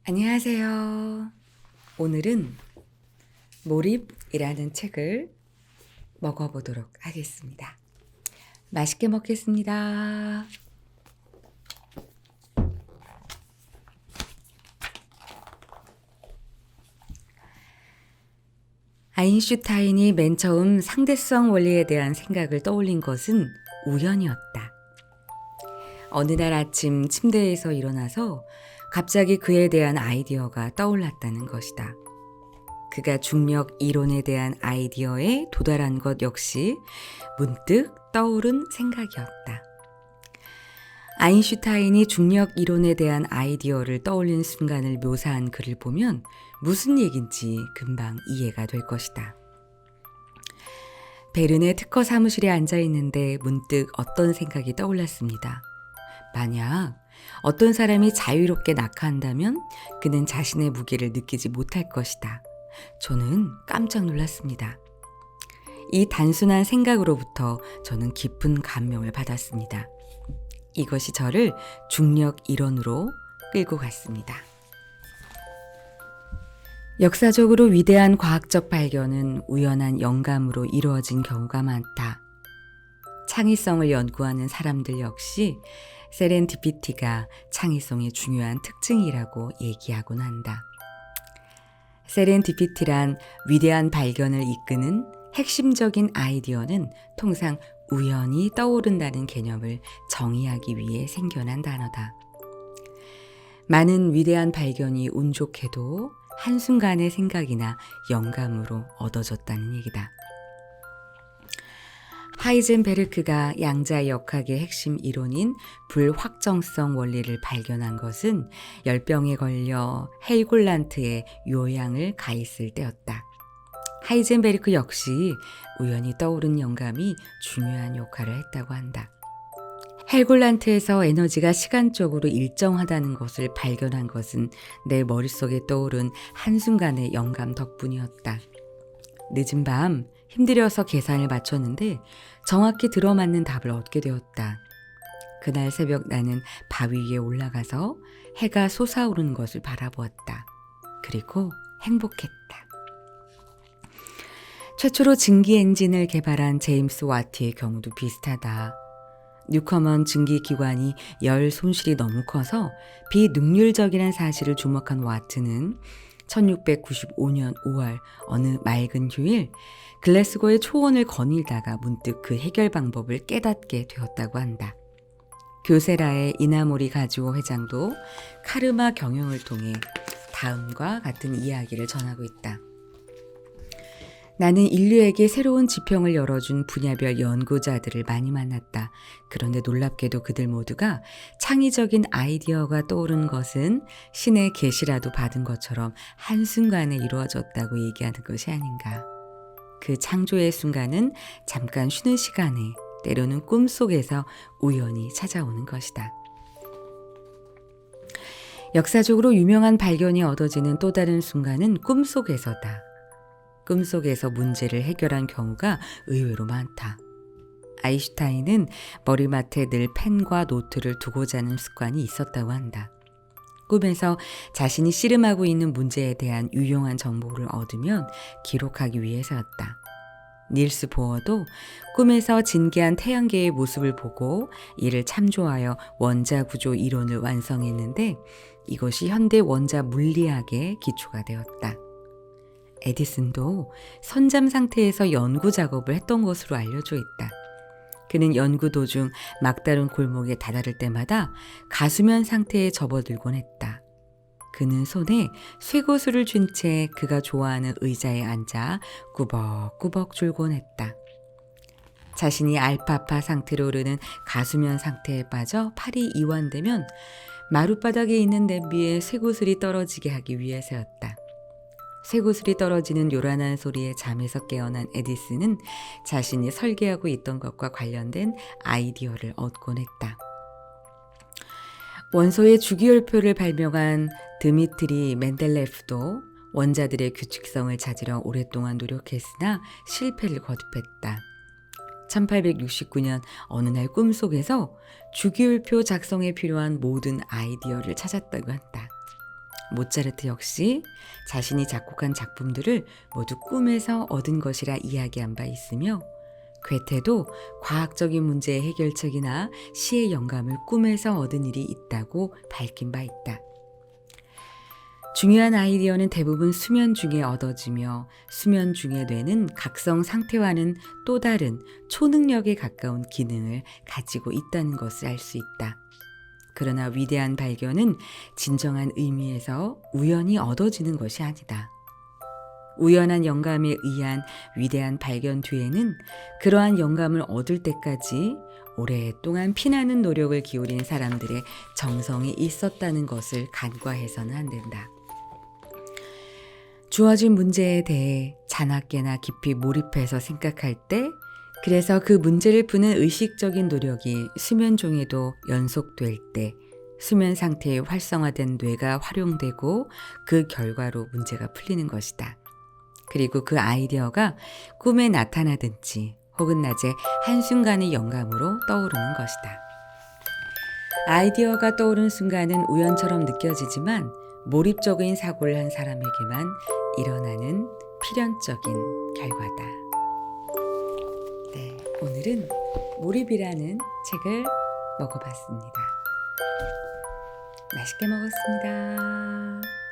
안녕하세요. 오늘은 몰입이라는 책을 먹어보도록 하겠습니다. 맛있게 먹겠습니다. 아인슈타인이 맨 처음 상대성 원리에 대한 생각을 떠올린 것은 우연이었다. 어느 날 아침 침대에서 일어나서 갑자기 그에 대한 아이디어가 떠올랐다는 것이다. 그가 중력 이론에 대한 아이디어에 도달한 것 역시 문득 떠오른 생각이었다. 아인슈타인이 중력 이론에 대한 아이디어를 떠올린 순간을 묘사한 글을 보면 무슨 얘긴지 금방 이해가 될 것이다. 베른의 특허 사무실에 앉아 있는데 문득 어떤 생각이 떠올랐습니다. 만약 어떤 사람이 자유롭게 낙하한다면 그는 자신의 무게를 느끼지 못할 것이다. 저는 깜짝 놀랐습니다. 이 단순한 생각으로부터 저는 깊은 감명을 받았습니다. 이것이 저를 중력 이론으로 끌고 갔습니다. 역사적으로 위대한 과학적 발견은 우연한 영감으로 이루어진 경우가 많다. 창의성을 연구하는 사람들 역시 세렌디피티가 창의성의 중요한 특징이라고 얘기하곤 한다. 세렌디피티란 위대한 발견을 이끄는 핵심적인 아이디어는 통상 우연히 떠오른다는 개념을 정의하기 위해 생겨난 단어다. 많은 위대한 발견이 운 좋게도 한순간의 생각이나 영감으로 얻어졌다는 얘기다. 하이젠베르크가 양자역학의 핵심 이론인 불확정성 원리를 발견한 것은 열병에 걸려 헬골란트의 요양을 가 있을 때였다. 하이젠베르크 역시 우연히 떠오른 영감이 중요한 역할을 했다고 한다. 헬골란트에서 에너지가 시간적으로 일정하다는 것을 발견한 것은 내 머릿속에 떠오른 한순간의 영감 덕분이었다. 늦은 밤 힘들어서 계산을 마쳤는데 정확히 들어맞는 답을 얻게 되었다. 그날 새벽 나는 바위 위에 올라가서 해가 솟아오르는 것을 바라보았다. 그리고 행복했다. 최초로 증기 엔진을 개발한 제임스 와트의 경우도 비슷하다. 뉴커먼 증기기관이 열 손실이 너무 커서 비능률적이라는 사실을 주목한 와트는 1695년 5월 어느 맑은 휴일 글래스고의 초원을 거닐다가 문득 그 해결 방법을 깨닫게 되었다고 한다. 교세라의 이나모리 가즈오 회장도 카르마 경영을 통해 다음과 같은 이야기를 전하고 있다. 나는 인류에게 새로운 지평을 열어준 분야별 연구자들을 많이 만났다. 그런데 놀랍게도 그들 모두가 창의적인 아이디어가 떠오른 것은 신의 계시라도 받은 것처럼 한순간에 이루어졌다고 얘기하는 것이 아닌가. 그 창조의 순간은 잠깐 쉬는 시간에 때로는 꿈속에서 우연히 찾아오는 것이다. 역사적으로 유명한 발견이 얻어지는 또 다른 순간은 꿈속에서다. 꿈속에서 문제를 해결한 경우가 의외로 많다. 아인슈타인은 머리맡에 늘 펜과 노트를 두고 자는 습관이 있었다고 한다. 꿈에서 자신이 씨름하고 있는 문제에 대한 유용한 정보를 얻으면 기록하기 위해서였다. 닐스 보어도 꿈에서 진기한 태양계의 모습을 보고 이를 참조하여 원자구조 이론을 완성했는데 이것이 현대 원자 물리학의 기초가 되었다. 에디슨도 선잠 상태에서 연구 작업을 했던 것으로 알려져 있다. 그는 연구 도중 막다른 골목에 다다를 때마다 가수면 상태에 접어들곤 했다. 그는 손에 쇠고수를 쥔 채 그가 좋아하는 의자에 앉아 꾸벅꾸벅 졸곤 했다. 자신이 알파파 상태로 오르는 가수면 상태에 빠져 팔이 이완되면 마룻바닥에 있는 냄비에 쇠구슬이 떨어지게 하기 위해서였다. 쇠구슬이 떨어지는 요란한 소리에 잠에서 깨어난 에디슨은 자신이 설계하고 있던 것과 관련된 아이디어를 얻곤 했다. 원소의 주기율표를 발명한 드미트리 멘델레프도 원자들의 규칙성을 찾으려 오랫동안 노력했으나 실패를 거듭했다. 1869년 어느 날 꿈속에서 주기율표 작성에 필요한 모든 아이디어를 찾았다고 한다. 모차르트 역시 자신이 작곡한 작품들을 모두 꿈에서 얻은 것이라 이야기한 바 있으며 괴테도 과학적인 문제의 해결책이나 시의 영감을 꿈에서 얻은 일이 있다고 밝힌 바 있다. 중요한 아이디어는 대부분 수면 중에 얻어지며 수면 중의 뇌는 각성 상태와는 또 다른 초능력에 가까운 기능을 가지고 있다는 것을 알 수 있다. 그러나 위대한 발견은 진정한 의미에서 우연히 얻어지는 것이 아니다. 우연한 영감에 의한 위대한 발견 뒤에는 그러한 영감을 얻을 때까지 오랫동안 피나는 노력을 기울인 사람들의 정성이 있었다는 것을 간과해서는 안 된다. 주어진 문제에 대해 자나깨나 깊이 몰입해서 생각할 때, 그래서 그 문제를 푸는 의식적인 노력이 수면 중에도 연속될 때 수면 상태에 활성화된 뇌가 활용되고 그 결과로 문제가 풀리는 것이다. 그리고 그 아이디어가 꿈에 나타나든지 혹은 낮에 한순간의 영감으로 떠오르는 것이다. 아이디어가 떠오른 순간은 우연처럼 느껴지지만 몰입적인 사고를 한 사람에게만 일어나는 필연적인 결과다. 네, 오늘은 몰입이라는 책을 먹어봤습니다. 맛있게 먹었습니다.